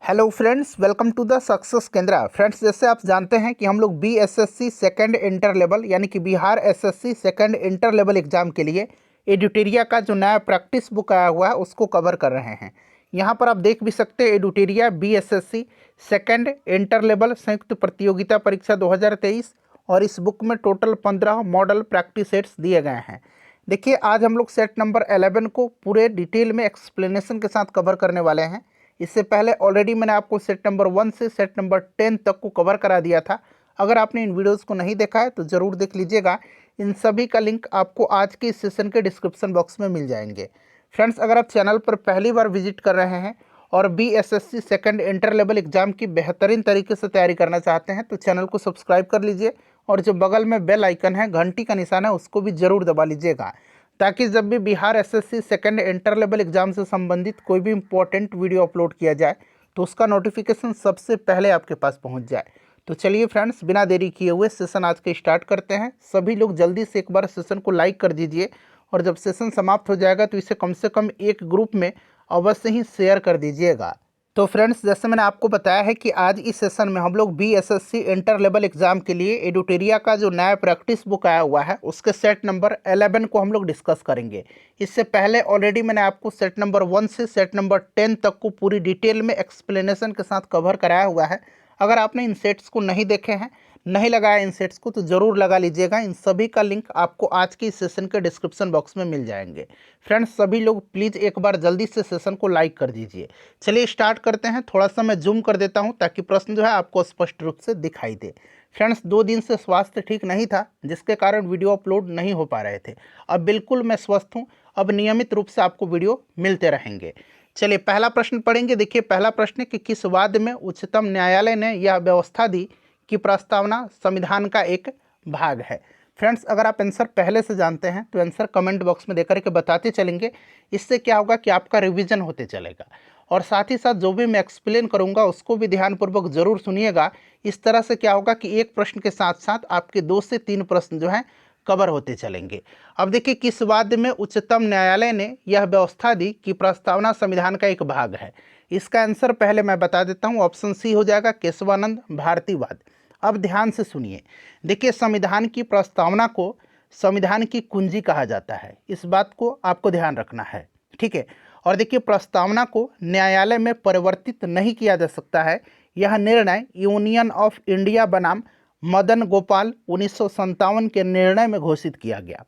Hello friends, welcome to the success Kendra. Friends, जैसे आप जानते हैं कि हम लोग बीएसएससी सेकंड इंटर लेवल यानी कि Bihar SSC second inter level exam के लिए एडुटेरिया का जो नया प्रैक्टिस बुक आया हुआ है उसको कवर कर रहे हैं। यहाँ पर आप देख भी सकते हैं एडुटेरिया बीएसएससी सेकंड इंटर लेवल संयुक्त प्रतियोगिता परीक्षा 2023 और इस बुक में टोटल 15 मॉडल प्रैक्टिस सेट्स दिए गए हैं। देखिए, आज हम लोग सेट नंबर 11 को पूरे डिटेल में एक्सप्लेनेशन के साथ कवर करने वाले हैं। इससे पहले ऑलरेडी मैंने आपको सेट नंबर 1 से सेट नंबर 10 तक को कवर करा दिया था। अगर आपने इन वीडियोस को नहीं देखा है तो ज़रूर देख लीजिएगा। इन सभी का लिंक आपको आज के इस सेशन के डिस्क्रिप्शन बॉक्स में मिल जाएंगे। फ्रेंड्स, अगर आप चैनल पर पहली बार विजिट कर रहे हैं और BSSC second inter level exam की बेहतरीन तरीके से तैयारी करना चाहते हैं तो चैनल को सब्सक्राइब कर लीजिए और जो बगल में बेल आइकन है, घंटी का निशान है, उसको भी ज़रूर दबा लीजिएगा ताकि जब भी Bihar SSC second inter level exam से संबंधित कोई भी इंपॉर्टेंट वीडियो अपलोड किया जाए तो उसका नोटिफिकेशन सबसे पहले आपके पास पहुंच जाए। तो चलिए फ्रेंड्स, बिना देरी किए हुए सेशन आज के स्टार्ट करते हैं। सभी लोग जल्दी से एक बार सेशन को लाइक कर दीजिए और जब सेशन समाप्त हो जाएगा तो इसे कम से कम एक ग्रुप में अवश्य ही शेयर कर दीजिएगा। तो फ्रेंड्स, जैसे मैंने आपको बताया है कि आज इस सेशन में हम लोग बीएसएससी इंटर लेवल एग्जाम के लिए एडुटेरिया का जो नया प्रैक्टिस बुक आया हुआ है उसके सेट नंबर 11 को हम लोग डिस्कस करेंगे। इससे पहले ऑलरेडी मैंने आपको सेट नंबर 1 से सेट नंबर 10 तक को पूरी डिटेल में एक्सप्लेनेशन के साथ कवर कराया हुआ है। अगर आपने इन सेट्स को नहीं देखे हैं, नहीं लगाया इन सेट्स को, तो ज़रूर लगा लीजिएगा। इन सभी का लिंक आपको आज की इस सेशन के डिस्क्रिप्शन बॉक्स में मिल जाएंगे। फ्रेंड्स, सभी लोग प्लीज़ एक बार जल्दी से सेशन को लाइक कर दीजिए। चलिए स्टार्ट करते हैं। थोड़ा सा मैं जूम कर देता हूं ताकि प्रश्न जो है आपको स्पष्ट रूप से दिखाई दे। फ्रेंड्स, 2 दिन से स्वास्थ्य ठीक नहीं था जिसके कारण वीडियो अपलोड नहीं हो पा रहे थे। अब बिल्कुल मैं स्वस्थ हूँ, अब नियमित रूप से आपको वीडियो मिलते रहेंगे। चलिए पहला प्रश्न पढ़ेंगे। देखिए, पहला प्रश्न है कि किस वाद में उच्चतम न्यायालय ने यह व्यवस्था दी कि प्रस्तावना संविधान का एक भाग है। फ्रेंड्स, अगर आप आंसर पहले से जानते हैं तो आंसर कमेंट बॉक्स में देकर के बताते चलेंगे। इससे क्या होगा कि आपका रिवीजन होते चलेगा और साथ ही साथ जो भी मैं एक्सप्लेन करूंगा उसको भी ध्यानपूर्वक जरूर सुनिएगा। इस तरह से क्या होगा कि एक प्रश्न के साथ साथ आपके 2 से 3 प्रश्न जो हैं कवर होते चलेंगे। अब देखिए, किस वाद में उच्चतम न्यायालय ने यह व्यवस्था दी कि प्रस्तावना संविधान का एक भाग है। इसका आंसर पहले मैं बता देता हूँ। ऑप्शन सी हो जाएगा, केशवानंद भारतीवाद। अब ध्यान से सुनिए। देखिए, संविधान की प्रस्तावना को संविधान की कुंजी कहा जाता है। इस बात को आपको ध्यान रखना है, ठीक है। और देखिए, प्रस्तावना को न्यायालय में परिवर्तित नहीं किया जा सकता है। यह निर्णय यूनियन ऑफ इंडिया बनाम मदन गोपाल 1957 के निर्णय में घोषित किया गया।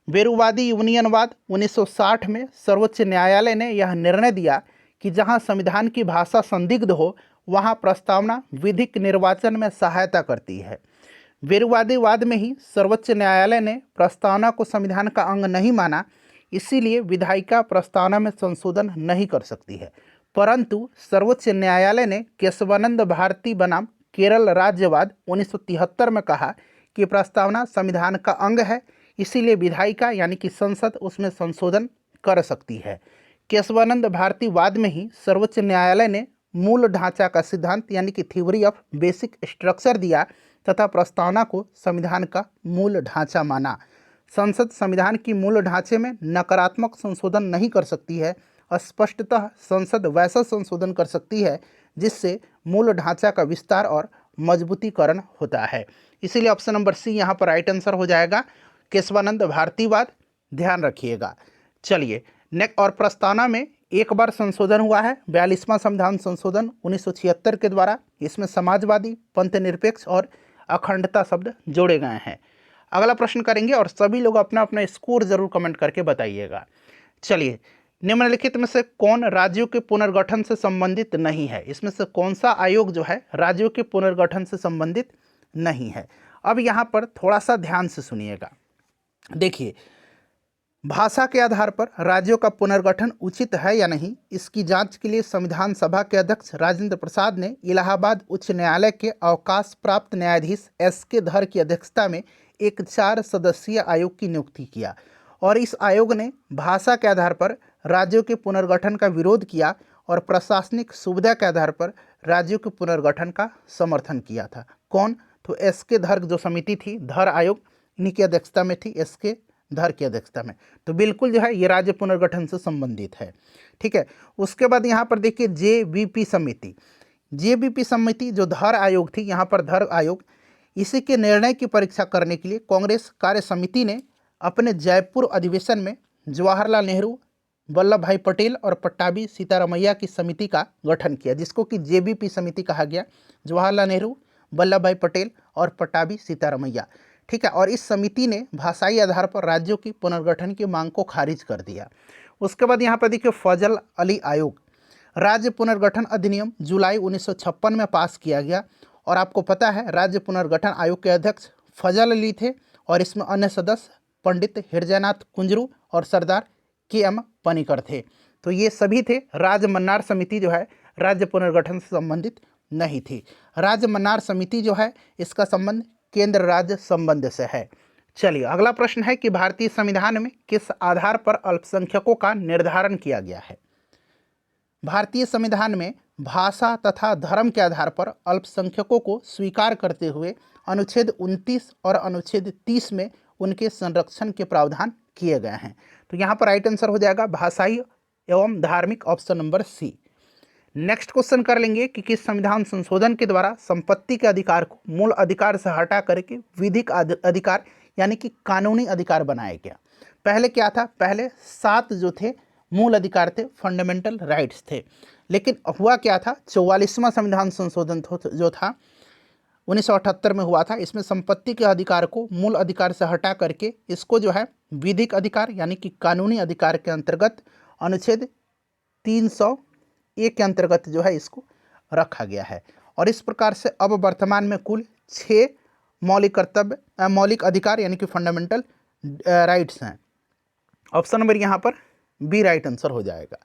बेरुवादी यूनियनवाद 1960 में सर्वोच्च न्यायालय ने यह निर्णय दिया कि जहां संविधान की भाषा संदिग्ध हो वहां प्रस्तावना विधिक निर्वाचन में सहायता करती है। बेरुवादीवाद में ही सर्वोच्च न्यायालय ने प्रस्तावना को संविधान का अंग नहीं माना, इसीलिए विधायिका प्रस्तावना में संशोधन नहीं कर सकती है। परंतु सर्वोच्च न्यायालय ने केशवानंद भारती बनाम केरल राज्यवाद 1973 में कहा कि प्रस्तावना संविधान का अंग है, इसीलिए विधायिका यानी कि संसद उसमें संशोधन कर सकती है। केशवानंद भारतीवाद में ही सर्वोच्च न्यायालय ने मूल ढांचा का सिद्धांत यानी कि थ्योरी ऑफ बेसिक स्ट्रक्चर दिया तथा प्रस्तावना को संविधान का मूल ढांचा माना। संसद संविधान की मूल ढांचे में नकारात्मक संशोधन नहीं कर सकती है। स्पष्टतः संसद वैसा संशोधन कर सकती है जिससे मूल ढांचा का विस्तार और मजबूतीकरण होता है। इसीलिए ऑप्शन नंबर सी यहाँ पर राइट आंसर हो जाएगा, केशवानंद भारतीवाद। ध्यान रखिएगा। चलिए नेक्स्ट, और प्रस्तावना में एक बार संशोधन हुआ है, 42वां संविधान संशोधन 1976 के द्वारा। इसमें समाजवादी, पंथ निरपेक्ष और अखंडता शब्द जोड़े गए हैं। अगला प्रश्न करेंगे और सभी लोग अपना अपना स्कोर जरूर कमेंट करके बताइएगा। चलिए, निम्नलिखित में से कौन राज्यों के पुनर्गठन से संबंधित नहीं है? इसमें से कौन सा आयोग जो है राज्यों के पुनर्गठन से संबंधित नहीं है? अब यहाँ पर थोड़ा सा ध्यान से सुनिएगा। देखिए, भाषा के आधार पर राज्यों का पुनर्गठन उचित है या नहीं, इसकी जांच के लिए संविधान सभा के अध्यक्ष राजेंद्र प्रसाद ने इलाहाबाद उच्च न्यायालय के अवकाश प्राप्त न्यायाधीश एस.के. धर की अध्यक्षता में एक 4 सदस्यीय आयोग की नियुक्ति किया और इस आयोग ने भाषा के आधार पर राज्यों के पुनर्गठन का विरोध किया और प्रशासनिक सुविधा के आधार पर राज्यों के पुनर्गठन का समर्थन किया था। कौन? तो एस.के. धर जो समिति थी, धर आयोग, इन्हीं की अध्यक्षता में थी, एस.के. धर की अध्यक्षता में। तो बिल्कुल जो है ये राज्य पुनर्गठन से संबंधित है, ठीक है। उसके बाद यहाँ पर देखिए जेबीपी समिति, जेबीपी समिति जो धर आयोग थी, यहाँ पर धर आयोग, इसी के निर्णय की परीक्षा करने के लिए कांग्रेस कार्य समिति ने अपने जयपुर अधिवेशन में जवाहरलाल नेहरू, वल्लभ भाई पटेल और पट्टाभी सीतारमैया की समिति का गठन किया, जिसको कि जेबीपी समिति कहा गया, जवाहरलाल नेहरू, वल्लभ भाई पटेल और पट्टाभी सीतारमैया। ठीक है। और इस समिति ने भाषाई आधार पर राज्यों की पुनर्गठन की मांग को खारिज कर दिया। उसके बाद यहाँ पर देखिए फजल अली आयोग, राज्य पुनर्गठन अधिनियम जुलाई 1956 में पास किया गया, और आपको पता है राज्य पुनर्गठन आयोग के अध्यक्ष फजल अली थे, और इसमें अन्य सदस्य पंडित हृदयनाथ कुंजरू और सरदार के.एम. पनिकर थे। तो ये सभी थे। राज्य मन्नार समिति जो है राज्य पुनर्गठन से संबंधित नहीं थी। राज्य मन्नार समिति जो है इसका संबंध केंद्र राज्य संबंध से है। चलिए अगला प्रश्न है कि भारतीय संविधान में किस आधार पर अल्पसंख्यकों का निर्धारण किया गया है। भारतीय संविधान में भाषा तथा धर्म के आधार पर अल्पसंख्यकों को स्वीकार करते हुए अनुच्छेद 29 और अनुच्छेद 30 में उनके संरक्षण के प्रावधान किए गए हैं। तो यहाँ पर राइट आंसर हो जाएगा भाषाई एवं धार्मिक, option number C. Next question कर लेंगे कि किस संविधान संशोधन के द्वारा संपत्ति के अधिकार को मूल अधिकार से हटा करके विधिक अधिकार यानी कि कानूनी अधिकार बनाया गया। पहले क्या था, पहले 7 जो थे मूल अधिकार थे, फंडामेंटल राइट्स थे, लेकिन हुआ क्या था, 44वां संविधान संशोधन जो था 1978 में हुआ था, इसमें संपत्ति के अधिकार को मूल अधिकार से हटा करके इसको जो है विधिक अधिकार यानी कि कानूनी अधिकार के अंतर्गत अनुच्छेद 301 के अंतर्गत जो है इसको रखा गया है। और इस प्रकार से अब वर्तमान में कुल 6 मौलिक अधिकार यानी कि फंडामेंटल राइट्स हैं। ऑप्शन नंबर यहाँ पर बी राइट आंसर हो जाएगा।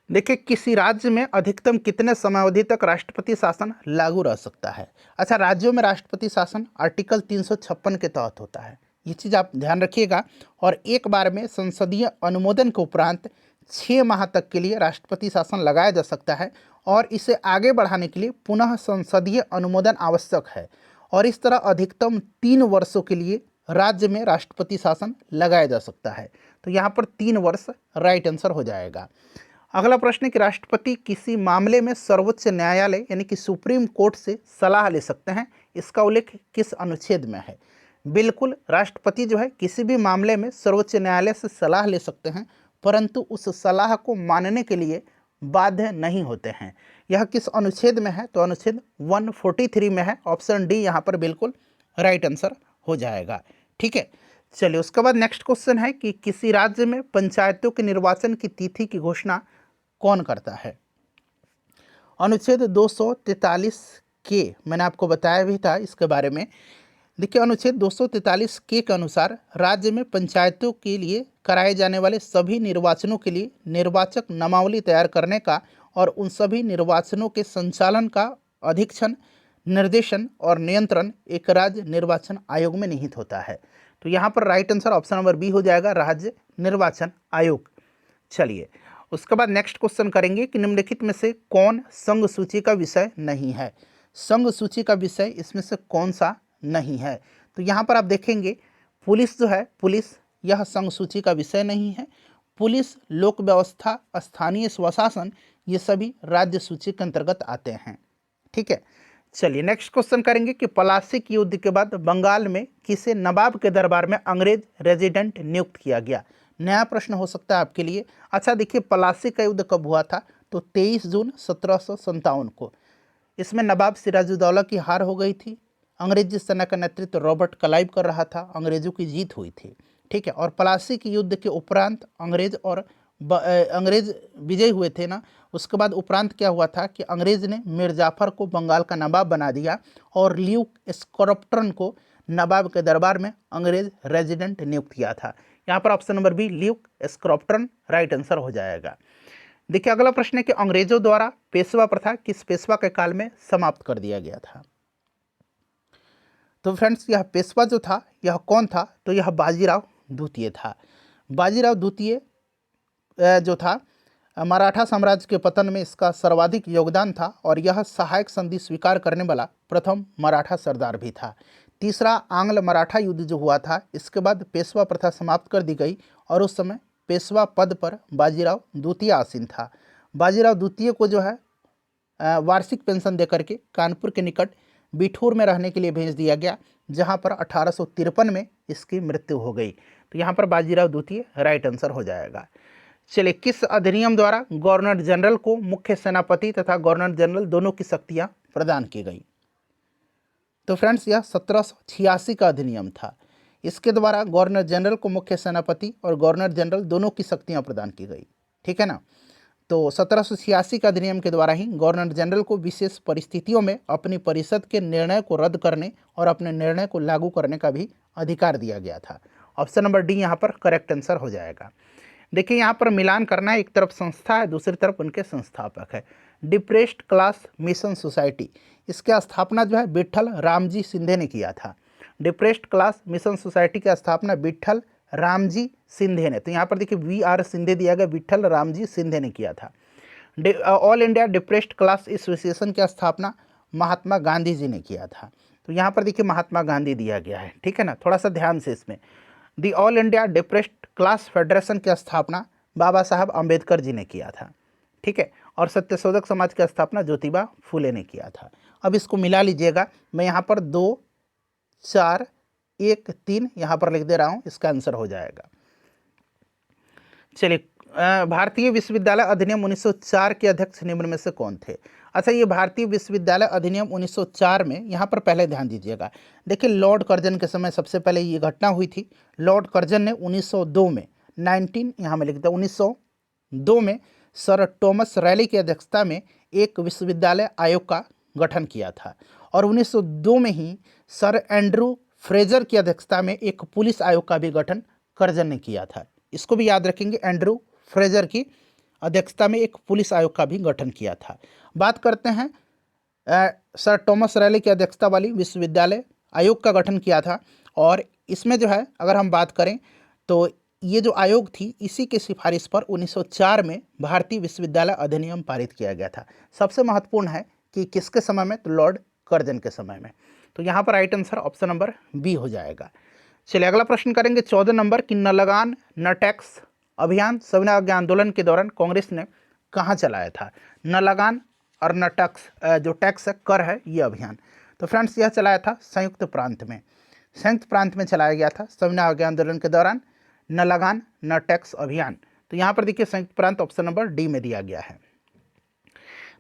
देखिए किसी राज्य में अधिकतम कितने समयावधि तक राष्ट्रपति शासन लागू रह सकता है। अच्छा, राज्यों में राष्ट्रपति शासन आर्टिकल 356 के तहत होता है, ये चीज़ आप ध्यान रखिएगा। और एक बार में संसदीय अनुमोदन के उपरांत 6 माह तक के लिए राष्ट्रपति शासन लगाया जा सकता है, और इसे आगे बढ़ाने के लिए पुनः संसदीय अनुमोदन आवश्यक है। और इस तरह अधिकतम 3 वर्षों के लिए राज्य में राष्ट्रपति शासन लगाया जा सकता है। तो यहाँ पर 3 वर्ष राइट आंसर हो जाएगा। अगला प्रश्न है कि राष्ट्रपति किसी मामले में सर्वोच्च न्यायालय यानी कि सुप्रीम कोर्ट से सलाह ले सकते हैं, इसका उल्लेख किस अनुच्छेद में है। बिल्कुल, राष्ट्रपति जो है किसी भी मामले में सर्वोच्च न्यायालय से सलाह ले सकते हैं, परंतु उस सलाह को मानने के लिए बाध्य नहीं होते हैं। यह किस अनुच्छेद में है, तो अनुच्छेद 143 में है। ऑप्शन डी यहाँ पर बिल्कुल राइट आंसर हो जाएगा। ठीक है। चलिए उसके बाद नेक्स्ट क्वेश्चन है कि किसी राज्य में पंचायतों के निर्वाचन की तिथि की घोषणा कौन करता है। अनुच्छेद 243 के मैंने आपको बताया भी था इसके बारे में। देखिए अनुच्छेद 243 के अनुसार राज्य में पंचायतों के लिए कराए जाने वाले सभी निर्वाचनों के लिए निर्वाचक नामावली तैयार करने का और उन सभी निर्वाचनों के संचालन का अधीक्षण, निर्देशन और नियंत्रण एक राज्य निर्वाचन आयोग में निहित होता है। तो यहाँ पर right answer option number B हो जाएगा, राज्य निर्वाचन आयोग। चलिए उसके बाद नेक्स्ट क्वेश्चन करेंगे कि निम्नलिखित में से कौन संघ सूची का विषय नहीं है। संघ सूची का विषय इसमें से कौन सा नहीं है। तो यहाँ पर आप देखेंगे पुलिस जो है, पुलिस यह संघ सूची का विषय नहीं है। पुलिस, लोक व्यवस्था, स्थानीय स्वशासन, ये सभी राज्य सूची के अंतर्गत आते हैं। ठीक है। चलिए नेक्स्ट क्वेश्चन करेंगे कि प्लासी युद्ध के बाद बंगाल में किसे नवाब के दरबार में अंग्रेज रेजिडेंट नियुक्त किया गया। नया प्रश्न हो सकता है आपके लिए। अच्छा देखिए प्लासी का युद्ध कब हुआ था, तो 23 जून 1757 को। इसमें नवाब सिराजुद्दौला की हार हो गई थी। अंग्रेजी सेना का नेतृत्व रॉबर्ट क्लाइव कर रहा था, अंग्रेजों की जीत हुई थी। ठीक है। और प्लासी के युद्ध के उपरांत अंग्रेज विजय हुए थे ना, उसके बाद उपरांत क्या हुआ था कि अंग्रेज ने मीर जाफर को बंगाल का नवाब बना दिया और ल्यूक स्क्रॉप्टन को नवाब के दरबार में अंग्रेज रेजिडेंट नियुक्त किया था। यहाँ पर option number B Luke Scrafton right answer हो जाएगा। देखिए अगला प्रश्न है कि अंग्रेजों द्वारा पेशवा प्रथा किस पेशवा के काल में समाप्त कर दिया गया था। तो फ्रेंड्स यह पेशवा जो था यह कौन था, तो यह बाजीराव द्वितीय था। बाजीराव द्वितीय जो था मराठा साम्राज्य के पतन में इसका सर्वाधिक योगदान था और यह सहायक संधि स्वीकार करने वाला प्रथम मराठा सरदार भी था। तीसरा आंग्ल मराठा युद्ध जो हुआ था, इसके बाद पेशवा प्रथा समाप्त कर दी गई और उस समय पेशवा पद पर बाजीराव द्वितीय आसीन था। बाजीराव द्वितीय को जो है वार्षिक पेंशन देकर के कानपुर के निकट बिठूर में रहने के लिए भेज दिया गया, जहां पर 1853 में इसकी मृत्यु हो गई। तो यहाँ पर बाजीराव द्वितीय राइट आंसर हो जाएगा। चलिए, किस अधिनियम द्वारा गवर्नर जनरल को मुख्य सेनापति तथा गवर्नर जनरल दोनों की शक्तियां प्रदान की गई? तो फ्रेंड्स, यह 1786 का अधिनियम था। इसके द्वारा गवर्नर जनरल को मुख्य सेनापति और गवर्नर जनरल दोनों की शक्तियां प्रदान की गई। ठीक है ना। तो 1786 का अधिनियम के द्वारा ही गवर्नर जनरल को विशेष परिस्थितियों में अपनी परिषद के निर्णय को रद्द करने और अपने निर्णय को लागू करने का भी अधिकार दिया गया था। ऑप्शन नंबर डी यहाँ पर करेक्ट आंसर हो जाएगा। देखिए, यहाँ पर मिलान करना है, एक तरफ संस्था है, दूसरी तरफ उनके संस्थापक है। डिप्रेस्ड क्लास मिशन सोसाइटी, इसकी स्थापना जो है विट्ठल रामजी सिंधे ने किया था। डिप्रेस्ड क्लास मिशन सोसाइटी की स्थापना विट्ठल रामजी सिंधे ने, तो यहाँ पर देखिए VR सिंधे दिया गया, विट्ठल रामजी सिंधे ने किया था। All India depressed class association की स्थापना महात्मा गांधी जी ने किया था। तो यहाँ पर देखिए महात्मा गांधी दिया गया है। ठीक है ना, थोड़ा सा ध्यान से इसमें। The all India depressed class federation की स्थापना बाबा साहब अम्बेडकर जी ने किया था। ठीक है, और सत्यशोधक समाज की स्थापना ज्योतिबा फूले ने किया था। अब इसको मिला लीजिएगा, मैं यहाँ पर 2 4 1 3 यहाँ पर लिख दे रहा हूँ, इसका आंसर हो जाएगा। चलिए, भारतीय विश्वविद्यालय अधिनियम 1904 के अध्यक्ष निम्न में से कौन थे? अच्छा, ये भारतीय विश्वविद्यालय अधिनियम 1904 में यहाँ पर पहले ध्यान दीजिएगा। देखिए, लॉर्ड कर्जन के समय सबसे पहले ये घटना हुई थी। लॉर्ड कर्जन ने 1902 में 19 यहाँ में लिखता 1902 में सर टॉमस रैली की अध्यक्षता में एक विश्वविद्यालय आयोग का गठन किया था, और 1902 में ही सर एंड्रू फ्रेजर की अध्यक्षता में एक पुलिस आयोग का भी गठन कर्जन ने किया था। इसको भी याद रखेंगे, एंड्रू फ्रेजर की अध्यक्षता में एक पुलिस आयोग का भी गठन किया था। बात करते हैं सर टॉमस रैली की अध्यक्षता वाली विश्वविद्यालय आयोग का गठन किया था, और इसमें जो है अगर हम बात करें तो ये जो आयोग थी, इसी के सिफारिश पर 1904 में भारतीय विश्वविद्यालय अधिनियम पारित किया गया था। सबसे महत्वपूर्ण है कि किसके समय में, तो लॉर्ड कर्जन के समय में। तो यहाँ पर right answer option number B हो जाएगा। चलिए, अगला प्रश्न करेंगे 14 नंबर की न लगान न टैक्स अभियान सविनय अवज्ञा आंदोलन के दौरान कांग्रेस ने कहाँ चलाया था? न लगान और न टैक्स, जो टैक्स है, कर है, ये अभियान। तो फ्रेंड्स, यह चलाया था संयुक्त प्रांत में। संयुक्त प्रांत में चलाया गया था सविनय अवज्ञा आंदोलन के दौरान न लगान न टैक्स अभियान। तो यहाँ पर देखिए संयुक्त प्रांत ऑप्शन नंबर डी में दिया गया है।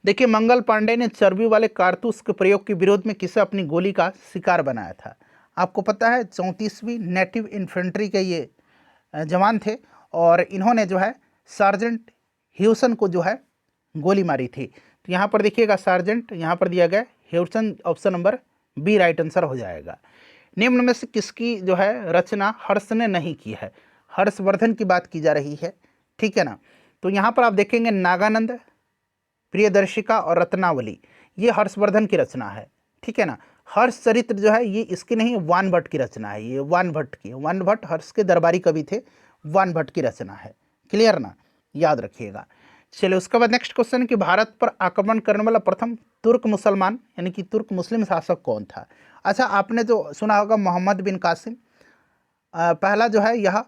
देखिए, मंगल पांडे ने चर्बी वाले कारतूस के प्रयोग के विरोध में किसे अपनी गोली का शिकार बनाया था? आपको पता है 34वीं नेटिव इन्फेंट्री के ये जवान थे, और इन्होंने जो है सार्जेंट ह्यूसन को जो है गोली मारी थी। तो यहाँ पर देखिएगा सार्जेंट, यहाँ पर दिया गया ह्यूसन, option number B right answer हो जाएगा। निम्न में से किसकी जो है रचना हर्ष ने नहीं की है? हर्षवर्धन की बात की जा रही है। ठीक है ना। तो यहाँ पर आप देखेंगे नागानंद, प्रियदर्शिका और रत्नावली, ये हर्षवर्धन की रचना है। ठीक है ना। हर्ष चरित्र जो है ये इसकी नहीं, वान भट्ट की रचना है। ये वान भट्ट की, वान भट्ट हर्ष के दरबारी कवि थे, वान भट्ट की रचना है। क्लियर ना, याद रखिएगा। चलिए, उसके बाद नेक्स्ट क्वेश्चन कि भारत पर आक्रमण करने वाला प्रथम तुर्क मुसलमान यानी कि तुर्क मुस्लिम शासक कौन था? अच्छा, आपने जो सुना होगा मोहम्मद बिन कासिम, पहला जो है यह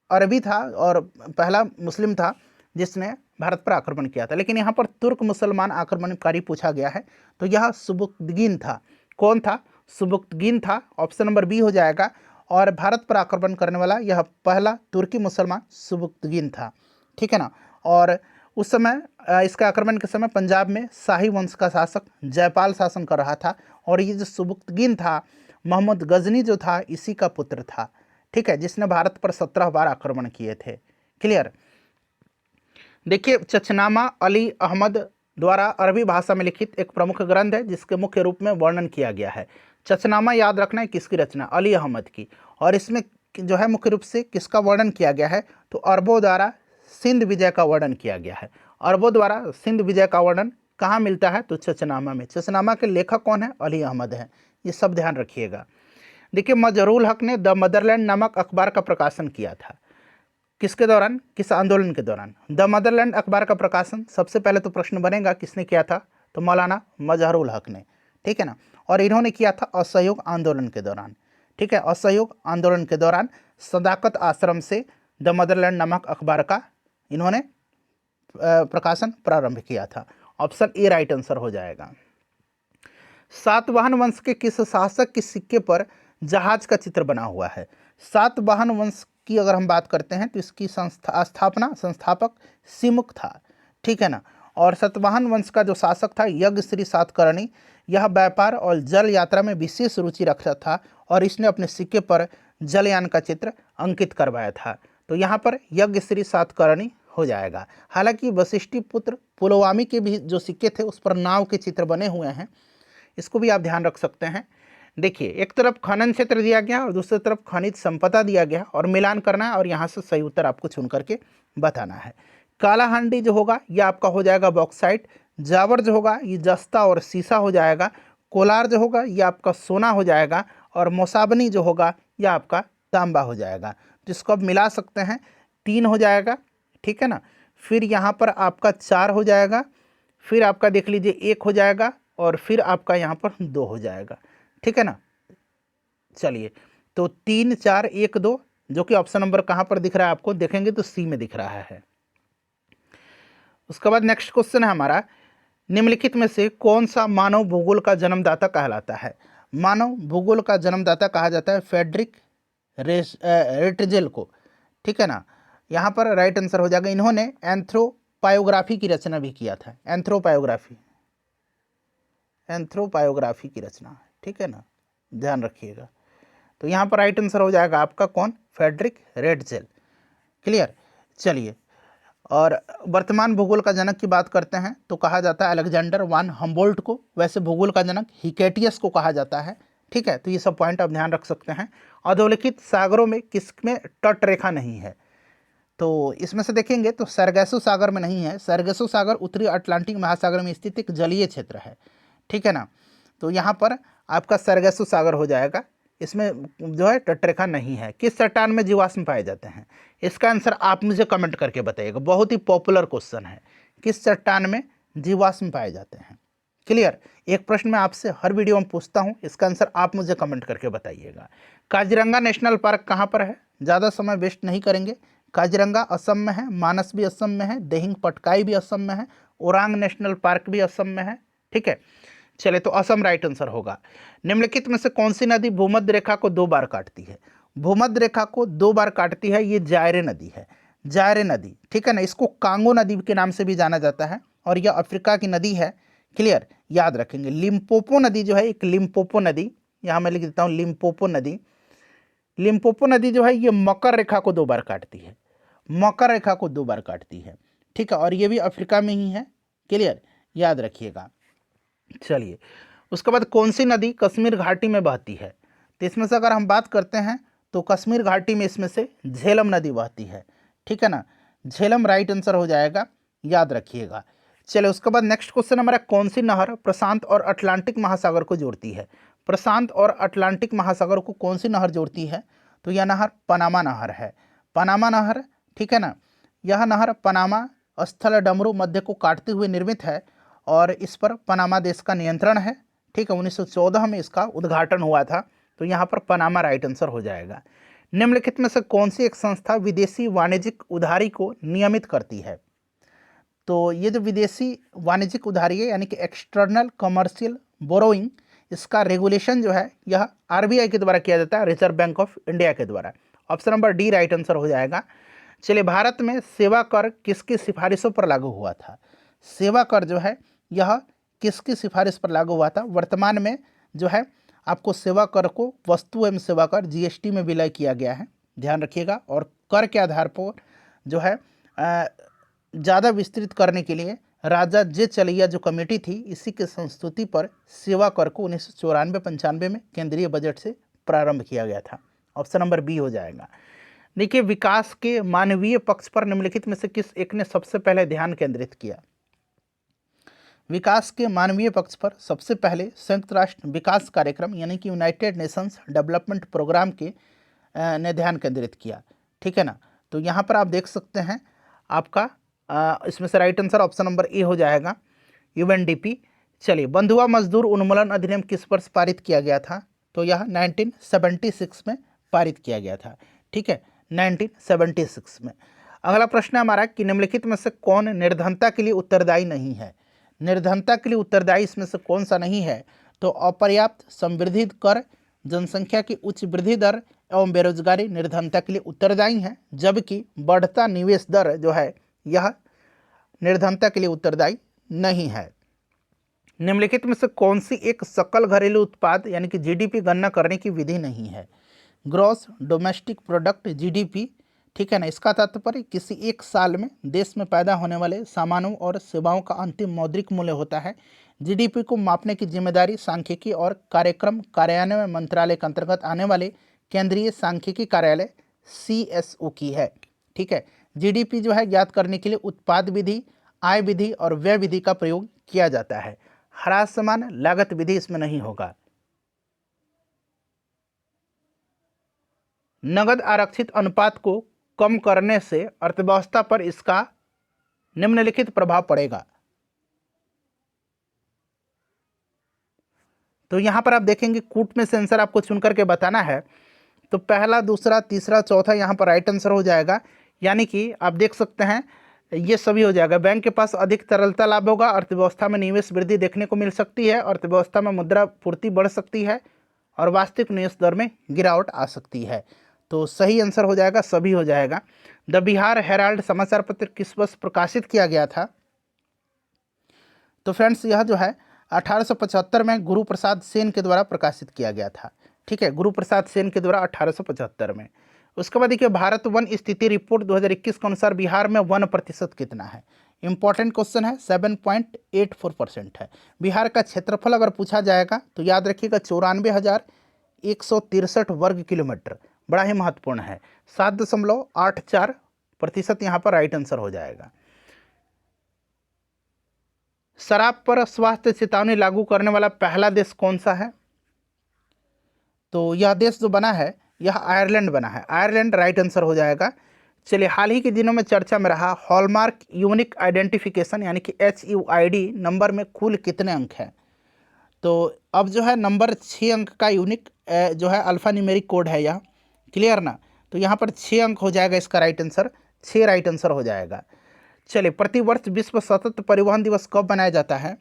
अरबी था और पहला मुस्लिम था जिसने भारत पर आक्रमण किया था। लेकिन यहाँ पर तुर्क मुसलमान आक्रमणकारी पूछा गया है, तो यह सुबुक्तगीन था। कौन था? सुबुक्तगीन था, ऑप्शन नंबर बी हो जाएगा। और भारत पर आक्रमण करने वाला यह पहला तुर्की मुसलमान सुबुक्तगीन था। ठीक है ना। और उस समय इसके आक्रमण के समय पंजाब में शाही वंश का शासक जयपाल शासन कर रहा था, और ये जो सुबुक्तगीन था, मोहम्मद गजनी जो था, इसी का पुत्र था। ठीक है, जिसने भारत पर 17 बार आक्रमण किए थे। क्लियर। देखिए, चचनामा अली अहमद द्वारा अरबी भाषा में लिखित एक प्रमुख ग्रंथ है जिसके मुख्य रूप में वर्णन किया गया है। चचनामा याद रखना है किसकी रचना? अली अहमद की। और इसमें जो है मुख्य रूप से किसका वर्णन किया गया है? तो अरबों द्वारा सिंध विजय का वर्णन किया गया है। अरबों द्वारा सिंध विजय का वर्णन कहाँ मिलता है? तो चचनामा में। चचनामा के लेखक कौन है? अली अहमद है। ये सब ध्यान रखिएगा। देखिए, मजहरूल हक ने द मदरलैंड नामक अखबार का प्रकाशन किया था। किसके दौरान? किस आंदोलन के दौरान? द मदरलैंड अखबार का प्रकाशन सबसे पहले तो प्रश्न बनेगा किसने किया था? तो मौलाना मजहरूल हक ने। ठीक है ना। और इन्होंने किया था असहयोग आंदोलन के दौरान। ठीक है, असहयोग आंदोलन के दौरान सदाकत आश्रम से द मदरलैंड नामक अखबार का इन्होंने प्रकाशन प्रारंभ किया था। ऑप्शन ए राइट आंसर हो जाएगा। सातवाहन वंश के किस शासक के सिक्के पर जहाज का चित्र बना हुआ है? सातवाहन वंश की अगर हम बात करते हैं तो इसकी संस्थापक सिमुक था, ठीक है ना। और सातवाहन वंश का जो शासक था यज्ञश्री सातकर्णी, यह व्यापार और जल यात्रा में विशेष रुचि रखता था और इसने अपने सिक्के पर जलयान का चित्र अंकित करवाया था। तो यहाँ पर यज्ञश्री सातकर्णी हो जाएगा। हालांकि वशिष्ठी पुत्र पुलवामी के भी जो सिक्के थे उस पर नाव के चित्र बने हुए हैं, इसको भी आप ध्यान रख सकते हैं। देखिए, एक तरफ खनन क्षेत्र दिया गया और दूसरी तरफ खनिज संपदा दिया गया और मिलान करना है और यहाँ से सही उत्तर आपको चुन करके बताना है। कालाहांडी जो होगा यह आपका हो जाएगा बॉक्साइट, जावर जो होगा ये जस्ता और सीसा हो जाएगा, कोलार जो होगा यह आपका सोना हो जाएगा और मोसाबनी जो होगा यह आपका तांबा हो जाएगा। जिसको आप मिला सकते हैं 3 हो जाएगा, ठीक है ना। फिर यहाँ पर आपका 4 हो जाएगा, फिर आपका देख लीजिए 1 हो जाएगा और फिर आपका यहाँ पर 2 हो जाएगा, ठीक है ना। चलिए, तो 3 4 1 2 जो कि ऑप्शन नंबर कहाँ पर दिख रहा है आपको, देखेंगे तो सी में दिख रहा है। उसके बाद नेक्स्ट क्वेश्चन है हमारा, निम्नलिखित में से कौन सा मानव भूगोल का जन्मदाता कहलाता है? मानव भूगोल का जन्मदाता कहा जाता है फ्रेडरिक रेटजेल को, ठीक है ना। यहाँ पर राइट आंसर हो जाएगा। इन्होंने एंथ्रोपायोग्राफी की रचना भी किया था। एंथ्रोपायोग्राफी की रचना, ठीक है ना, ध्यान रखिएगा। तो यहाँ पर राइट आंसर हो जाएगा आपका कौन? Friedrich Ratzel. क्लियर। चलिए, और वर्तमान भूगोल का जनक की बात करते हैं तो कहा जाता है अलेक्जेंडर वान हम्बोल्ट को। वैसे भूगोल का जनक हिकेटियस को कहा जाता है, ठीक है। तो ये सब पॉइंट आप ध्यान रख सकते हैं। अधोलिखित सागरों में किसमें तट रेखा नहीं है? तो इसमें से देखेंगे तो सरगैसो सागर में नहीं है। सरगैसो सागर उत्तरी अटलांटिक महासागर में स्थित एक जलीय क्षेत्र है, ठीक है ना। तो यहाँ पर आपका सरगैसो सागर हो जाएगा। इसमें जो है तटरेखा नहीं है। किस चट्टान में जीवाश्म पाए जाते हैं? इसका आंसर आप मुझे कमेंट करके बताइएगा। बहुत ही पॉपुलर क्वेश्चन है, किस चट्टान में जीवाश्म पाए जाते हैं? क्लियर। एक प्रश्न मैं आपसे हर वीडियो में पूछता हूँ, इसका आंसर आप मुझे कमेंट करके बताइएगा। काजीरंगा नेशनल पार्क कहाँ पर है? ज़्यादा समय वेस्ट नहीं करेंगे। काजीरंगा असम में है, मानस भी असम में है, देहिंग पटकाई भी असम में है, ओरांग नेशनल पार्क भी असम में है, ठीक है। चले, तो असम राइट आंसर होगा। निम्नलिखित में से कौन सी नदी भूमध्य रेखा को 2 बार काटती है? भूमध्य रेखा को 2 बार काटती है, ये जायरे नदी है। जायरे नदी, ठीक है ना। इसको कांगो नदी के नाम से भी जाना जाता है और यह अफ्रीका की नदी है। क्लियर, याद रखेंगे। लिम्पोपो नदी जो है, एक लिम्पोपो नदी, यहाँ मैं लिख देता हूँ लिम्पोपो नदी। लिम्पोपो नदी जो है ये मकर रेखा को 2 बार काटती है। मकर रेखा को 2 बार काटती है, ठीक है। और ये भी अफ्रीका में ही है। क्लियर, याद रखिएगा। चलिए, उसके बाद कौन सी नदी कश्मीर घाटी में बहती है? तो इसमें से अगर हम बात करते हैं तो कश्मीर घाटी में इसमें से झेलम नदी बहती है, ठीक है ना। झेलम राइट आंसर हो जाएगा, याद रखिएगा। चलिए, उसके बाद नेक्स्ट क्वेश्चन हमारा, कौन सी नहर प्रशांत और अटलांटिक महासागर को जोड़ती है? प्रशांत और अटलांटिक महासागर को कौन सी नहर जोड़ती है? तो यह नहर पनामा नहर है। पनामा नहर, ठीक है ना। यह नहर पनामा स्थल डमरू मध्य को काटते हुए निर्मित है और इस पर पनामा देश का नियंत्रण है, ठीक है। 1914 में इसका उद्घाटन हुआ था। तो यहाँ पर पनामा राइट आंसर हो जाएगा। निम्नलिखित में से कौन सी एक संस्था विदेशी वाणिज्यिक उधारी को नियमित करती है? तो ये जो विदेशी वाणिज्यिक उधारी है यानी कि एक्सटर्नल कमर्शियल बोरोइंग, इसका रेगुलेशन जो है यह आरबीआई के द्वारा किया जाता है, रिजर्व बैंक ऑफ इंडिया के द्वारा। Option number D right answer हो जाएगा। चलिए, भारत में सेवा कर किसकी सिफारिशों पर लागू हुआ था? सेवा कर जो है यह किसकी सिफारिश पर लागू हुआ था? वर्तमान में जो है आपको सेवा कर को वस्तु एवं सेवा कर जीएसटी में विलय किया गया है, ध्यान रखिएगा। और कर के आधार पर जो है ज़्यादा विस्तृत करने के लिए राजा जे चलैया जो कमेटी थी, इसी के संस्तुति पर सेवा कर को 1994-95 में केंद्रीय बजट से प्रारंभ किया गया था। ऑप्शन नंबर बी हो जाएगा। देखिए, विकास के मानवीय पक्ष पर निम्नलिखित में से किस एक ने सबसे पहले ध्यान केंद्रित किया? विकास के मानवीय पक्ष पर सबसे पहले संयुक्त राष्ट्र विकास कार्यक्रम यानी कि यूनाइटेड नेशंस डेवलपमेंट प्रोग्राम के ने ध्यान केंद्रित किया, ठीक है ना। तो यहाँ पर आप देख सकते हैं आपका इसमें से right answer option number A हो जाएगा, यूएनडीपी। चलिए, बंधुआ मजदूर उन्मूलन अधिनियम किस वर्ष पारित किया गया था? तो यह 1976 में पारित किया गया था, ठीक है। 1976 में। अगला प्रश्न है हमारा कि निम्नलिखित में से कौन निर्धनता के लिए उत्तरदायी नहीं है। निर्धनता के लिए उत्तरदायी इसमें से कौन सा नहीं है? तो अपर्याप्त समृद्धि कर, जनसंख्या की उच्च वृद्धि दर एवं बेरोजगारी निर्धनता के लिए उत्तरदायी है, जबकि बढ़ता निवेश दर जो है यह निर्धनता के लिए उत्तरदायी नहीं है। निम्नलिखित में से कौन सी एक सकल घरेलू उत्पाद यानी कि जीडीपी गणना करने की विधि नहीं है? ग्रॉस डोमेस्टिक प्रोडक्ट जीडीपी, ठीक है ना। इसका तात्पर्य किसी एक साल में देश में पैदा होने वाले सामानों और सेवाओं का अंतिम मौद्रिक मूल्य होता है। जीडीपी को मापने की जिम्मेदारी सांख्यिकी और कार्यक्रम कार्यान्वयन मंत्रालय के अंतर्गत आने वाले केंद्रीय सांख्यिकी कार्यालय CSO की है, ठीक है। जीडीपी जो है ज्ञात करने के लिए उत्पाद विधि, आय विधि और व्यय विधि का प्रयोग किया जाता है। ह्रासमान लागत विधि इसमें नहीं होगा। नगद आरक्षित अनुपात को कम करने से अर्थव्यवस्था पर इसका निम्नलिखित प्रभाव पड़ेगा। तो यहां पर आप देखेंगे कूट में से आंसर आपको चुन करके बताना है। तो पहला, दूसरा, तीसरा, चौथा यहां पर राइट आंसर हो जाएगा। यानी कि आप देख सकते हैं ये सभी हो जाएगा। बैंक के पास अधिक तरलता लाभ होगा, अर्थव्यवस्था में निवेश वृद्धि देखने को मिल सकती है, अर्थव्यवस्था में मुद्रा पूर्ति बढ़ सकती है और वास्तविक निवेश दर में गिरावट आ सकती है। तो सही आंसर हो जाएगा, सभी हो जाएगा। द बिहार हेराल्ड समाचार पत्र किस वर्ष प्रकाशित किया गया था? तो फ्रेंड्स यह जो है 1875 में गुरु प्रसाद सेन के द्वारा प्रकाशित किया गया था, ठीक है। गुरु प्रसाद सेन के द्वारा 1875 में। उसके बाद देखिए भारत वन स्थिति रिपोर्ट 2021 के अनुसार बिहार में वन प्रतिशत कितना है? इंपॉर्टेंट क्वेश्चन है, 7.84% है। बिहार का क्षेत्रफल अगर पूछा जाएगा तो याद रखिएगा 94,163 वर्ग किलोमीटर, बड़ा ही महत्वपूर्ण है। 7.84% यहाँ पर राइट आंसर हो जाएगा। शराब पर स्वास्थ्य चेतावनी लागू करने वाला पहला देश कौन सा है? तो यह देश जो बना है यह आयरलैंड बना है। आयरलैंड राइट आंसर हो जाएगा। चलिए, हाल ही के दिनों में चर्चा में रहा हॉलमार्क यूनिक आइडेंटिफिकेशन यानी कि HUID नंबर में कुल कितने अंक हैं? तो अब जो है नंबर 6 अंक का यूनिक जो है अल्फा न्यूमेरिक कोड है यह, क्लियर ना। तो यहाँ पर 6 अंक हो जाएगा इसका राइट आंसर, 6 राइट आंसर हो जाएगा। चलिए, प्रतिवर्ष विश्व सतत परिवहन दिवस कब मनाया जाता है?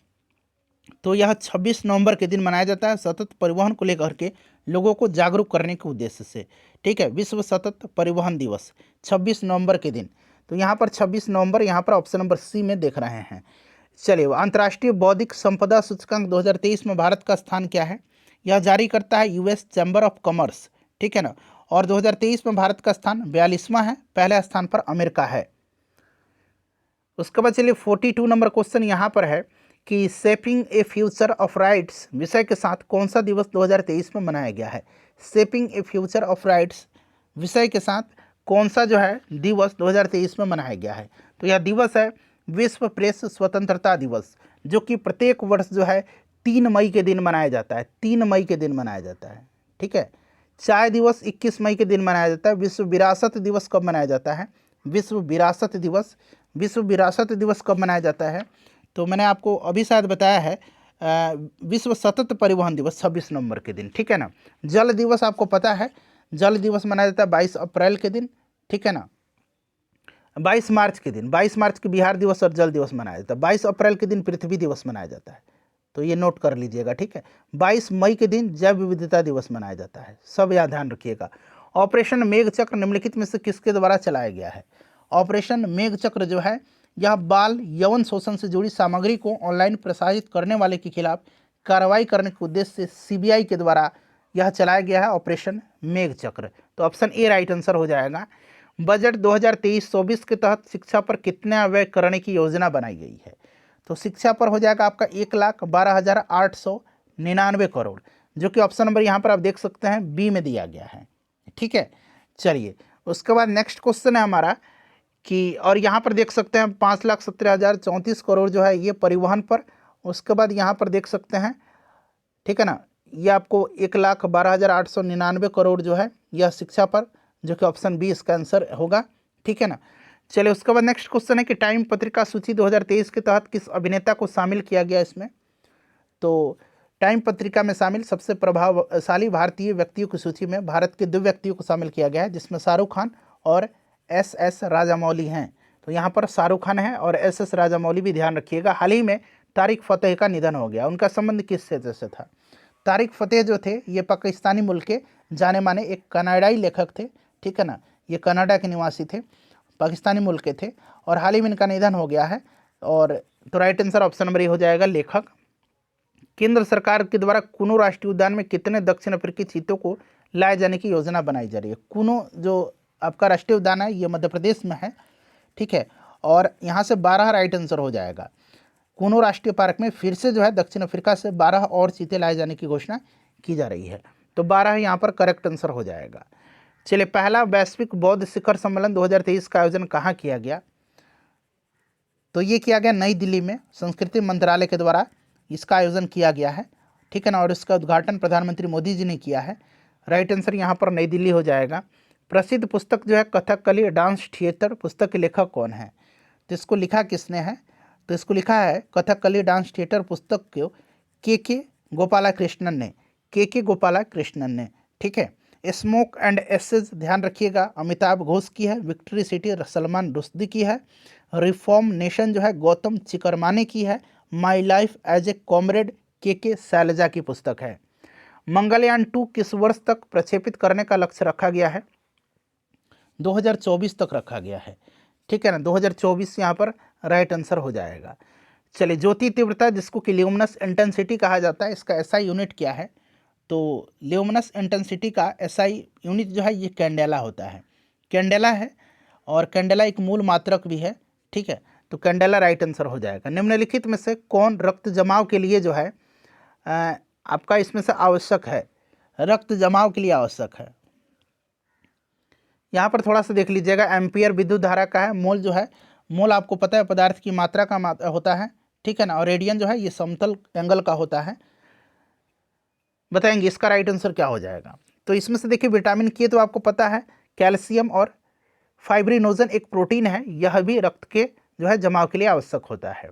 तो यह 26 नवंबर के दिन मनाया जाता है, सतत परिवहन को लेकर के लोगों को जागरूक करने के उद्देश्य से, ठीक है। विश्व सतत परिवहन दिवस 26 नवंबर के दिन। तो यहाँ पर 26 नवंबर, यहाँ पर ऑप्शन नंबर C में देख रहे हैं। चलिए, अंतर्राष्ट्रीय बौद्धिक संपदा सूचकांक 2023 में भारत का स्थान क्या है? यह जारी करता है US चैम्बर ऑफ कॉमर्स, ठीक है ना। और 2023 में भारत का स्थान 42वां है, पहले स्थान पर अमेरिका है। उसके बाद चलिए 42 नंबर क्वेश्चन यहाँ पर है कि shaping A future of rights विषय के साथ कौन सा दिवस 2023 में मनाया गया है? Shaping A future of rights विषय के साथ कौन सा जो है दिवस 2023 में मनाया गया है? तो यह दिवस है विश्व प्रेस स्वतंत्रता दिवस, जो कि प्रत्येक वर्ष जो है 3 मई के दिन मनाया जाता है। 3 मई के दिन मनाया जाता है, ठीक है। चाय दिवस 21 मई के दिन मनाया जाता है। विश्व विरासत दिवस कब मनाया जाता है? विश्व विरासत दिवस कब मनाया जाता है? तो मैंने आपको अभी शायद बताया है विश्व सतत परिवहन दिवस 26 नवंबर के दिन, ठीक है ना। जल दिवस आपको पता है, जल दिवस मनाया जाता है 22 अप्रैल के दिन, ठीक है ना। 22 मार्च के दिन, 22 मार्च के बिहार दिवस और जल दिवस मनाया जाता है। 22 अप्रैल के दिन पृथ्वी दिवस मनाया जाता है, तो ये नोट कर लीजिएगा, ठीक है। 22 मई के दिन जैव विविधता दिवस मनाया जाता है, सब याद ध्यान रखिएगा। ऑपरेशन मेघचक्र निम्नलिखित में से किसके द्वारा चलाया गया है? ऑपरेशन मेघचक्र जो है यह बाल यौन शोषण से जुड़ी सामग्री को ऑनलाइन प्रसारित करने वाले के खिलाफ कार्रवाई करने के उद्देश्य से CBI के द्वारा यह चलाया गया है, ऑपरेशन मेघचक्र। तो ऑप्शन A राइट आंसर हो जाएगा। बजट 2023-24 के तहत शिक्षा पर कितने व्यय करने की योजना बनाई गई है? तो शिक्षा पर हो जाएगा आपका 1,12,899 करोड़, जो कि ऑप्शन नंबर यहाँ पर आप देख सकते हैं B में दिया गया है, ठीक है। चलिए, उसके बाद नेक्स्ट क्वेश्चन है हमारा कि, और यहाँ पर देख सकते हैं 5,17,034 करोड़ जो है ये परिवहन पर। उसके बाद यहाँ पर देख सकते हैं, ठीक है ना, ये आपको 1,12,899 करोड़ जो है यह शिक्षा पर, जो कि ऑप्शन B इसका आंसर होगा, ठीक है ना। चलिए, उसके बाद नेक्स्ट क्वेश्चन है कि टाइम पत्रिका सूची 2023 के तहत किस अभिनेता को शामिल किया गया इसमें? तो टाइम पत्रिका में शामिल सबसे प्रभावशाली भारतीय व्यक्तियों की सूची में भारत के 2 व्यक्तियों को शामिल किया गया है, जिसमें शाहरुख खान और एस राजामौली हैं। तो यहाँ पर शाहरुख खान है और एस राजामौली भी, ध्यान रखिएगा। हाल ही में तारिक फ़तेह का निधन हो गया। उनका संबंध किस क्षेत्र से था? तारिक फ़तेह जो थे ये पाकिस्तानी मुल्क के जाने माने एक कनाडाई लेखक थे, ठीक है ना। ये कनाडा के निवासी थे, पाकिस्तानी मुल्क के थे और हाल ही में इनका निधन हो गया है। और तो right answer option number A हो जाएगा, लेखक। केंद्र सरकार के द्वारा कुनो राष्ट्रीय उद्यान में कितने दक्षिण अफ्रीकी चीतों को लाए जाने की योजना बनाई जा रही है? कुनो जो आपका राष्ट्रीय उद्यान है ये मध्य प्रदेश में है, ठीक है। और यहाँ से 12 राइट आंसर हो जाएगा। कुनो राष्ट्रीय पार्क में फिर से जो है दक्षिण अफ्रीका से 12 और चीते लाए जाने की घोषणा की जा रही है। तो 12 यहाँ पर करेक्ट आंसर हो जाएगा। चलिए, पहला वैश्विक बौद्ध शिखर सम्मेलन 2023 का आयोजन कहाँ किया गया? तो ये किया गया नई दिल्ली में, संस्कृति मंत्रालय के द्वारा इसका आयोजन किया गया है, ठीक है ना। और इसका उद्घाटन प्रधानमंत्री मोदी जी ने किया है। राइट आंसर यहाँ पर नई दिल्ली हो जाएगा। प्रसिद्ध पुस्तक जो है कथकली डांस थिएटर, पुस्तक के लेखक कौन है? तो इसको लिखा किसने है? तो इसको लिखा है कथकली डांस थिएटर पुस्तक को के गोपालकृष्णन ने, के गोपालकृष्णन ने, ठीक है। स्मोक एंड एसेज, ध्यान रखिएगा, अमिताभ घोष की है। विक्ट्री सिटी सलमान रुश्दी की है। रिफॉर्म नेशन जो है गौतम चिकरमानी की है। My life as a comrade K Shailaja की पुस्तक है। मंगलयान 2 किस वर्ष तक प्रक्षेपित करने का लक्ष्य रखा गया है? 2024 तक रखा गया है, ठीक है ना। 2024 यहाँ पर राइट आंसर हो जाएगा। चलिए, ज्योति तीव्रता जिसको कि ल्यूमिनस इंटेंसिटी कहा जाता है, इसका एसआई यूनिट क्या है? तो ल्यूमिनस इंटेंसिटी का एसआई यूनिट जो है ये कैंडेला होता है, कैंडेला है। और कैंडेला एक मूल मात्रक भी है, ठीक है। तो कैंडेला राइट आंसर हो जाएगा। निम्नलिखित में से कौन रक्त जमाव के लिए जो है आपका इसमें से आवश्यक है? रक्त जमाव के लिए आवश्यक है। यहाँ पर थोड़ा सा देख लीजिएगा, एम्पियर विद्युत धारा का है। मोल जो है, मोल आपको पता है पदार्थ की मात्रा का होता है, ठीक है ना। और रेडियन जो है ये समतल एंगल का होता है। बताएंगे इसका राइट आंसर क्या हो जाएगा? तो इसमें से देखिए विटामिन के तो आपको पता है, कैल्शियम और फाइब्रिनोजन एक प्रोटीन है, यह भी रक्त के जो है जमाव के लिए आवश्यक होता है।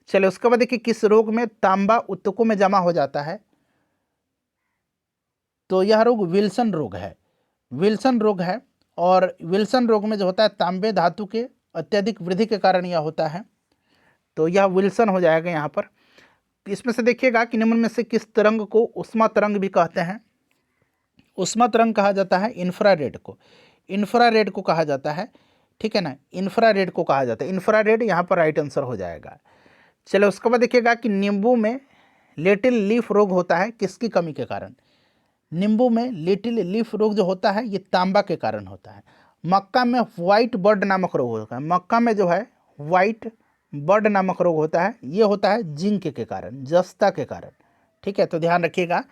चलिए, उसके बाद देखिए किस रोग में तांबा ऊतकों में जमा हो जाता है? तो यह रोग विल्सन रोग है, विल्सन रोग है। और विल्सन रोग में जो होता है तांबे धातु के अत्यधिक वृद्धि के कारण यह होता है। तो यह विल्सन हो जाएगा यहाँ पर। इसमें से देखिएगा कि निम्न में से किस तरंग को उष्मा तरंग भी कहते हैं? उष्मा तरंग कहा जाता है इंफ्रारेड को, इंफ्रारेड को कहा जाता है, ठीक है ना। इंफ्रारेड को कहा जाता है, इंफ्रारेड यहाँ पर राइट आंसर हो जाएगा। चलो, उसके बाद देखिएगा कि नींबू में लिटिल लीफ रोग होता है किसकी कमी के कारण? नींबू में लिटिल लीफ रोग जो होता है ये तांबा के कारण होता है। मक्का में वाइट बर्ड नामक रोग होता है, मक्का में जो है वाइट बर्ड नामक रोग होता है, ये होता है जिंक के कारण, जस्ता के कारण, ठीक है। तो ध्यान रखिएगा,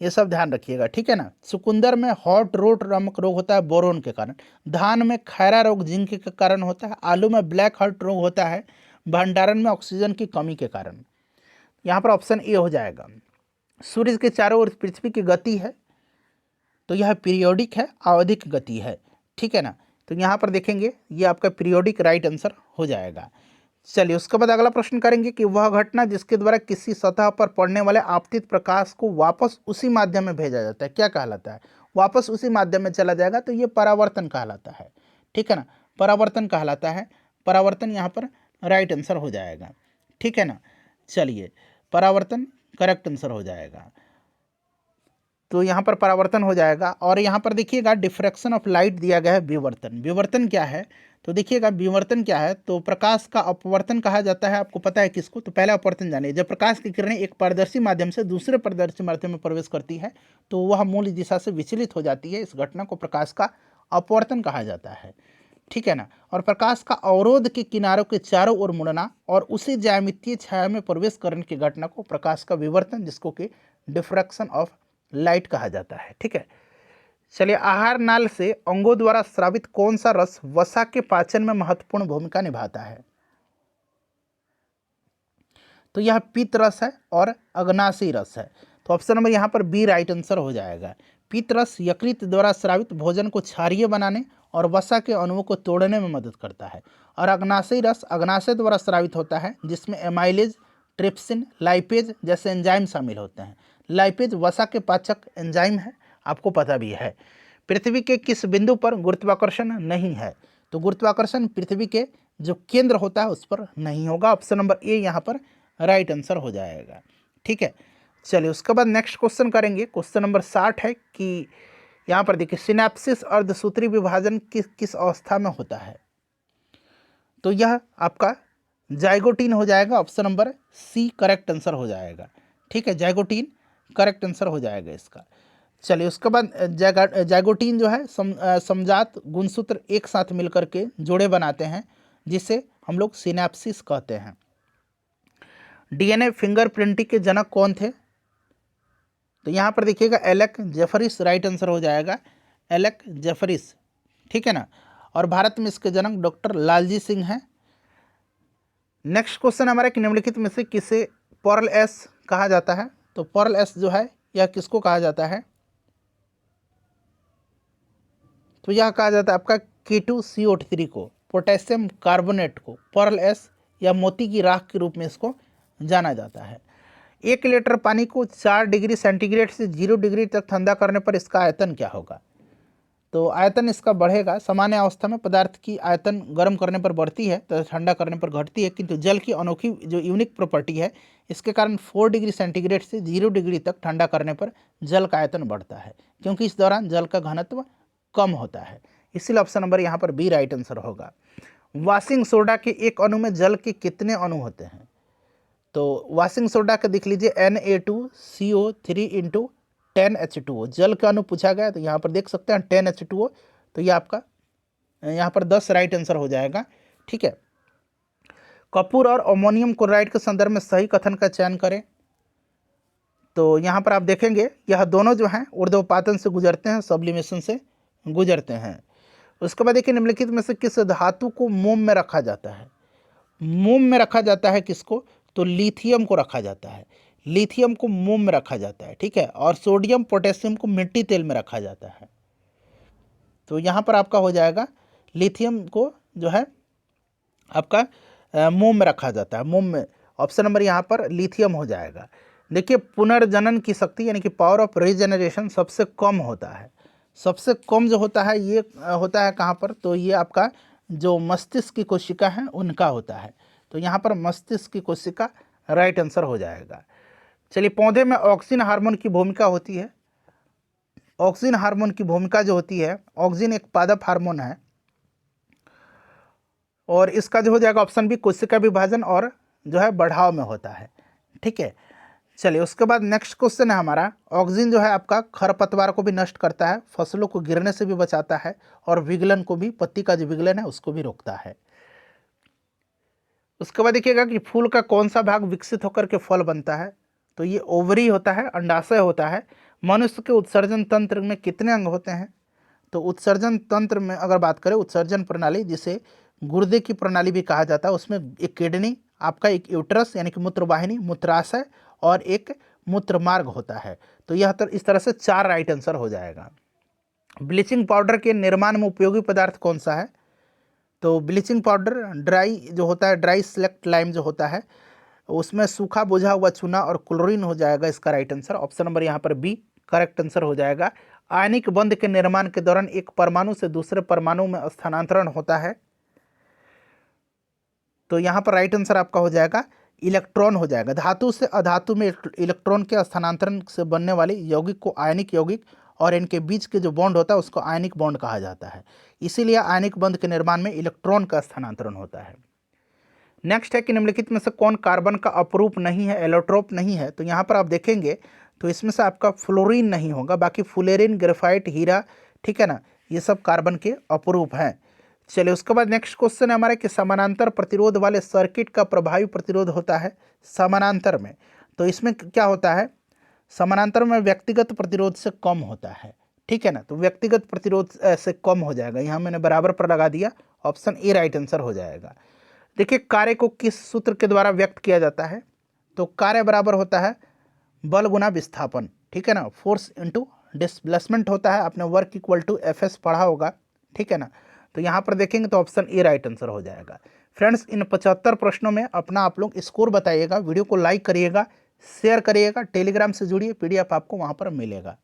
ये सब ध्यान रखिएगा, ठीक है ना। चुकंदर में हॉट रोट नामक रोग होता है बोरोन के कारण। धान में खैरा रोग जिंक के कारण होता है। आलू में ब्लैक हार्ट रोग होता है भंडारण में ऑक्सीजन की कमी के कारण। यहाँ पर ऑप्शन ए हो जाएगा। सूर्य के चारों ओर पृथ्वी की गति है, तो यह पीरियोडिक है, आवधिक गति है, ठीक है ना। तो यहाँ पर देखेंगे ये आपका पीरियोडिक राइट आंसर हो जाएगा। चलिए, उसके बाद अगला प्रश्न करेंगे कि वह घटना जिसके द्वारा किसी सतह पर पड़ने वाले आपतित प्रकाश को वापस उसी माध्यम में भेजा जाता है क्या कहलाता है? वापस उसी माध्यम में चला जाएगा, तो ये परावर्तन कहलाता है, ठीक है ना। परावर्तन कहलाता है, परावर्तन यहाँ पर राइट आंसर हो जाएगा, ठीक है ना। चलिए, परावर्तन करेक्ट आंसर हो जाएगा। तो यहाँ पर परावर्तन हो जाएगा। और यहाँ पर देखिएगा डिफ्रैक्शन ऑफ लाइट दिया गया है विवर्तन। विवर्तन क्या है? तो देखिएगा विवर्तन क्या है, तो प्रकाश का अपवर्तन कहा जाता है। आपको पता है किसको? तो पहला अपवर्तन जानिए। जब प्रकाश की किरणें एक पारदर्शी माध्यम से दूसरे पारदर्शी माध्यम में प्रवेश करती है तो वह मूल दिशा से विचलित हो जाती है। इस घटना को प्रकाश का अपवर्तन कहा जाता है, ठीक है ना। और प्रकाश का अवरोध के किनारों के चारों ओर मुड़ना और उसी ज्यामितीय छाया में प्रवेश करने की घटना को प्रकाश का विवर्तन, जिसको कि डिफ्रैक्शन ऑफ लाइट कहा जाता है, ठीक है। चलिए, आहार नाल से अंगों द्वारा स्रावित कौन सा रस वसा के पाचन में महत्वपूर्ण भूमिका निभाता है? तो यह पित्त रस है और अग्नाशयी रस है। तो ऑप्शन नंबर यहाँ पर बी राइट आंसर हो जाएगा। पित्त रस यकृत द्वारा स्रावित भोजन को क्षारीय बनाने और वसा के अणुओं को तोड़ने में मदद करता है। और अग्नाशयी रस अग्नाशय द्वारा स्रावित होता है, जिसमें एमाइलेज, ट्रिप्सिन, लाइपेज जैसे एंजाइम शामिल होते हैं। लाइपेज वसा के पाचक एंजाइम है, आपको पता भी है। पृथ्वी के किस बिंदु पर गुरुत्वाकर्षण नहीं है? तो गुरुत्वाकर्षण पृथ्वी के जो केंद्र होता है उस पर नहीं होगा। ऑप्शन नंबर ए यहाँ पर राइट आंसर हो जाएगा। ठीक है, चलिए उसके बाद नेक्स्ट क्वेश्चन करेंगे। क्वेश्चन नंबर 60 है कि यहाँ पर देखिए सिनैप्सिस अर्धसूत्री विभाजन किस किस अवस्था में होता है? तो यह आपका जाइगोटीन हो जाएगा। Option number C correct answer हो जाएगा। ठीक है, जाइगोटीन करेक्ट आंसर हो जाएगा इसका। चलिए उसके बाद जाइगोटीन जो है समजात गुणसूत्र एक साथ मिलकर के जोड़े बनाते हैं जिसे हम लोग सिनैप्सिस कहते हैं। डीएनए फिंगरप्रिंटिंग के जनक कौन थे? तो यहाँ पर देखिएगा एलेक जेफरिस राइट आंसर हो जाएगा, एलेक जेफरिस। ठीक है ना, और भारत में इसके जनक डॉक्टर लालजी सिंह हैं। नेक्स्ट क्वेश्चन हमारा कि निम्नलिखित में से किसे पर्ल एस कहा जाता है? तो पर्ल एस जो है यह किसको कहा जाता है? तो यह कहा जाता है आपका K2CO3 को, पोटेशियम कार्बोनेट को पर्ल एस या मोती की राख के रूप में इसको जाना जाता है। 1 लीटर पानी को 4 डिग्री सेंटीग्रेड से 0 डिग्री तक ठंडा करने पर इसका आयतन क्या होगा? तो आयतन इसका बढ़ेगा। सामान्य अवस्था में पदार्थ की आयतन गर्म करने पर बढ़ती है तो ठंडा करने पर घटती है, किंतु जल की अनोखी जो यूनिक प्रॉपर्टी है इसके कारण 4 डिग्री सेंटीग्रेड से 0 डिग्री तक ठंडा करने पर जल का आयतन बढ़ता है, क्योंकि इस दौरान जल का घनत्व कम होता है। इसीलिए ऑप्शन नंबर यहाँ पर बी राइट आंसर होगा। वॉशिंग सोडा के एक अणु में जल के कितने अणु होते हैं? तो वॉशिंग सोडा का देख लीजिए Na2CO3 इंटू 10H2O जल का अणु पूछा गया, तो यहाँ पर देख सकते हैं 10H2O, तो ये आपका यहाँ पर 10 राइट आंसर हो जाएगा। ठीक है, कपूर और अमोनियम क्लोराइड के संदर्भ में सही कथन का चयन करें। तो यहाँ पर आप देखेंगे यह दोनों जो हैं ऊर्ध्वपातन से गुजरते हैं, सब्लिमेशन से गुजरते हैं। उसके बाद देखिए निम्नलिखित में से किस धातु को मोम में रखा जाता है? मोम में रखा जाता है किसको? तो लिथियम को रखा जाता है। लिथियम को मोम में रखा जाता है। ठीक है, और सोडियम पोटेशियम को मिट्टी तेल में रखा जाता है। तो यहाँ पर आपका हो जाएगा लिथियम को जो है आपका मोम में रखा जाता है, मोम में। ऑप्शन नंबर यहाँ पर लिथियम हो जाएगा। देखिए पुनर्जनन की शक्ति यानी कि पावर ऑफ रीजनरेशन सबसे कम होता है। सबसे कम जो होता है ये होता है कहाँ पर? तो ये आपका जो मस्तिष्क की कोशिका है उनका होता है। तो यहाँ पर मस्तिष्क की कोशिका राइट आंसर हो जाएगा। चलिए पौधे में ऑक्सीजन हार्मोन की भूमिका होती है। ऑक्सीजन हार्मोन की भूमिका जो होती है, ऑक्सीजन एक पादप हार्मोन है और इसका जो हो जाएगा ऑप्शन बी कोशिका विभाजन और जो है बढ़ाव में होता है। ठीक है, चलिए उसके बाद नेक्स्ट क्वेश्चन है हमारा, ऑक्सीजन जो है आपका खरपतवार को भी नष्ट करता है, फसलों को गिरने से भी बचाता है और विगलन को भी, पत्ती का जो विगलन है उसको भी रोकता है। उसके बाद देखिएगा कि फूल का कौन सा भाग विकसित होकर के फल बनता है? तो ये ओवरी होता है, अंडाशय होता है। मनुष्य के उत्सर्जन तंत्र में कितने अंग होते हैं? तो उत्सर्जन तंत्र में अगर बात करें, उत्सर्जन प्रणाली जिसे गुर्दे की प्रणाली भी कहा जाता है, उसमें एक किडनी, आपका एक यूट्रस यानी कि मूत्रवाहिनी, मूत्राशय और एक मूत्रमार्ग होता है। तो यह इस तरह से 4 राइट आंसर हो जाएगा। ब्लीचिंग पाउडर के निर्माण में उपयोगी पदार्थ कौन सा है? तो ब्लीचिंग पाउडर ड्राई जो होता है, ड्राई सेलेक्ट लाइम जो होता है उसमें सूखा बुझा हुआ चूना और क्लोरीन हो जाएगा इसका राइट आंसर। ऑप्शन नंबर यहाँ पर बी करेक्ट आंसर हो जाएगा। आयनिक बंध के निर्माण के दौरान एक परमाणु से दूसरे परमाणु में स्थानांतरण होता है, तो यहाँ पर राइट आंसर आपका हो जाएगा इलेक्ट्रॉन हो जाएगा। धातु से अधातु में इलेक्ट्रॉन के स्थानांतरण से बनने वाले यौगिक को आयनिक यौगिक और इनके बीच के जो बॉन्ड होता है उसको आयनिक बॉन्ड कहा जाता है। इसीलिए आयनिक बंध के निर्माण में इलेक्ट्रॉन का स्थानांतरण होता है। नेक्स्ट है कि निम्नलिखित में से कौन कार्बन का अपरूप नहीं है, एलोट्रोप नहीं है? तो यहाँ पर आप देखेंगे तो इसमें से आपका फ्लोरीन नहीं होगा, बाकी फुलेरिन, ग्रेफाइट, हीरा, ठीक है ना, ये सब कार्बन के अपरूप हैं। चलिए उसके बाद नेक्स्ट क्वेश्चन है हमारा कि समानांतर प्रतिरोध वाले सर्किट का प्रभावी प्रतिरोध होता है समानांतर में। तो इसमें क्या होता है? समानांतर में व्यक्तिगत प्रतिरोध से कम होता है। ठीक है ना, तो व्यक्तिगत प्रतिरोध से कम हो जाएगा। यहाँ मैंने बराबर पर लगा दिया, ऑप्शन ए राइट आंसर हो जाएगा। देखिए कार्य को किस सूत्र के द्वारा व्यक्त किया जाता है? तो कार्य बराबर होता है बल गुना विस्थापन। ठीक है ना, फोर्स इंटू डिस्प्लेसमेंट होता है। आपने वर्क इक्वल टू एफ पढ़ा होगा। ठीक है ना, तो यहाँ पर देखेंगे तो ऑप्शन ए राइट आंसर हो जाएगा। फ्रेंड्स इन 75 प्रश्नों में अपना आप लोग स्कोर बताइएगा, वीडियो को लाइक करिएगा, शेयर करिएगा, टेलीग्राम से जुड़िए, PDF आपको वहाँ पर मिलेगा।